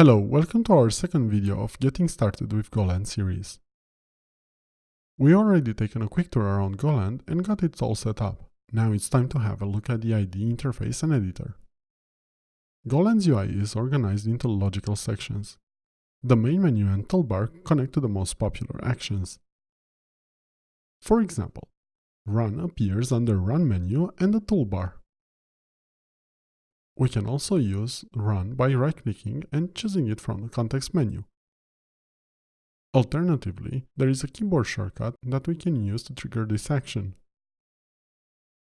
Hello, welcome to our second video of Getting Started with GoLand series. We already taken a quick tour around GoLand and got it all set up. Now it's time to have a look at the IDE interface and editor. GoLand's UI is organized into logical sections. The main menu and toolbar connect to the most popular actions. For example, Run appears under Run menu and the toolbar. We can also use Run by right-clicking and choosing it from the context menu. Alternatively, there is a keyboard shortcut that we can use to trigger this action.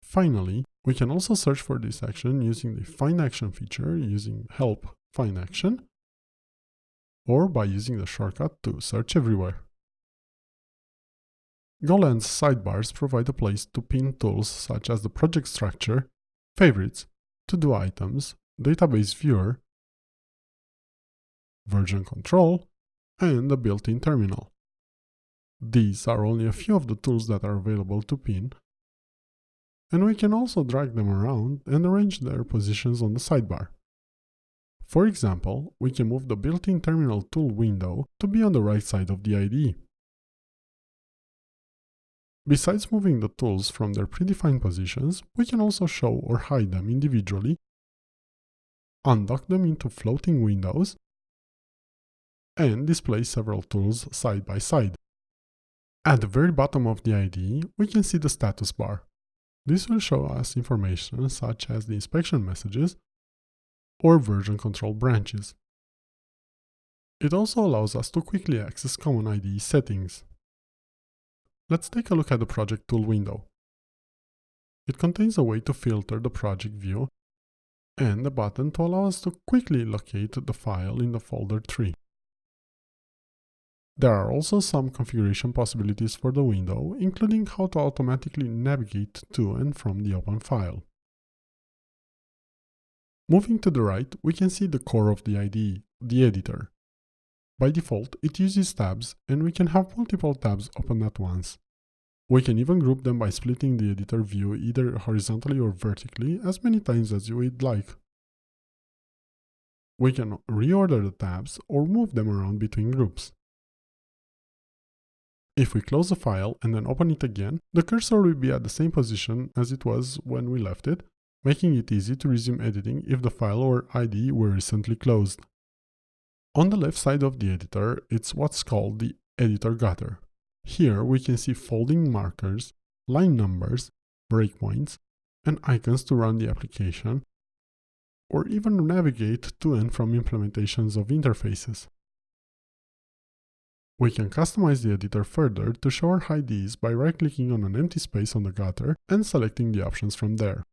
Finally, we can also search for this action using the Find Action feature using Help Find Action, or by using the shortcut to search everywhere. GoLand's sidebars provide a place to pin tools such as the project structure, favorites, to-do items, database viewer, version control, and a built-in terminal. These are only a few of the tools that are available to pin, and we can also drag them around and arrange their positions on the sidebar. For example, we can move the built-in terminal tool window to be on the right side of the IDE. Besides moving the tools from their predefined positions, we can also show or hide them individually, undock them into floating windows, and display several tools side by side. At the very bottom of the IDE, we can see the status bar. This will show us information such as the inspection messages or version control branches. It also allows us to quickly access common IDE settings. Let's take a look at the project tool window. It contains a way to filter the project view and a button to allow us to quickly locate the file in the folder tree. There are also some configuration possibilities for the window, including how to automatically navigate to and from the open file. Moving to the right, we can see the core of the IDE, the editor. By default, it uses tabs, and we can have multiple tabs open at once. We can even group them by splitting the editor view either horizontally or vertically as many times as you would like. We can reorder the tabs or move them around between groups. If we close the file and then open it again, the cursor will be at the same position as it was when we left it, making it easy to resume editing if the file or IDE were recently closed. On the left side of the editor, it's what's called the editor gutter. Here we can see folding markers, line numbers, breakpoints, and icons to run the application, or even navigate to and from implementations of interfaces. We can customize the editor further to show or hide these by right-clicking on an empty space on the gutter and selecting the options from there.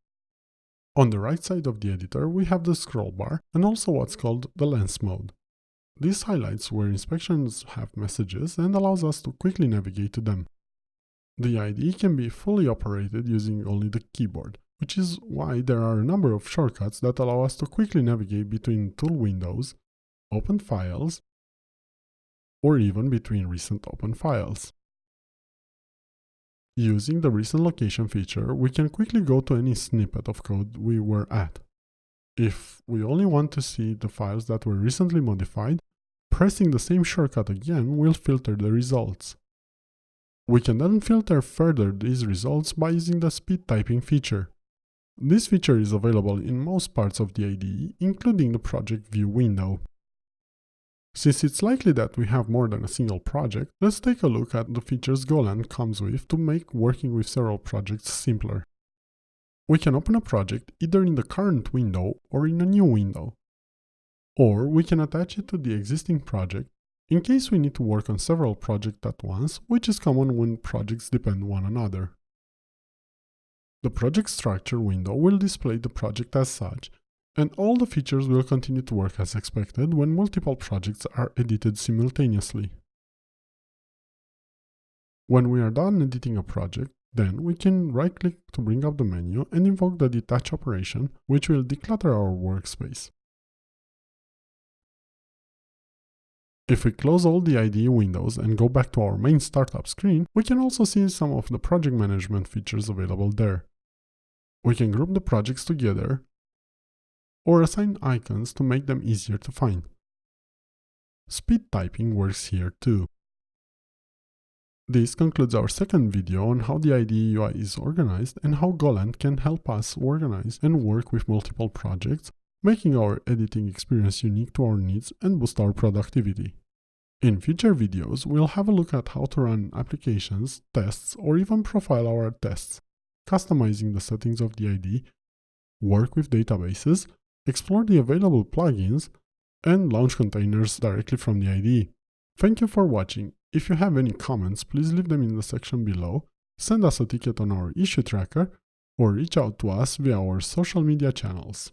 On the right side of the editor, we have the scroll bar and also what's called the lens mode. This highlights where inspections have messages and allows us to quickly navigate to them. The IDE can be fully operated using only the keyboard, which is why there are a number of shortcuts that allow us to quickly navigate between tool windows, open files, or even between recent open files. Using the recent location feature, we can quickly go to any snippet of code we were at. If we only want to see the files that were recently modified, pressing the same shortcut again will filter the results. We can then filter further these results by using the speed typing feature. This feature is available in most parts of the IDE, including the project view window. Since it's likely that we have more than a single project, let's take a look at the features GoLand comes with to make working with several projects simpler. We can open a project either in the current window or in a new window. Or we can attach it to the existing project in case we need to work on several projects at once, which is common when projects depend on one another. The project structure window will display the project as such, and all the features will continue to work as expected when multiple projects are edited simultaneously. When we are done editing a project, then we can right-click to bring up the menu and invoke the detach operation, which will declutter our workspace. If we close all the IDE windows and go back to our main startup screen, we can also see some of the project management features available there. We can group the projects together or assign icons to make them easier to find. Speed typing works here too. This concludes our second video on how the IDE UI is organized and how GoLand can help us organize and work with multiple projects, making our editing experience unique to our needs and boost our productivity. In future videos, we'll have a look at how to run applications, tests, or even profile our tests, customizing the settings of the IDE, work with databases, explore the available plugins, and launch containers directly from the IDE. Thank you for watching. If you have any comments, please leave them in the section below, send us a ticket on our issue tracker, or reach out to us via our social media channels.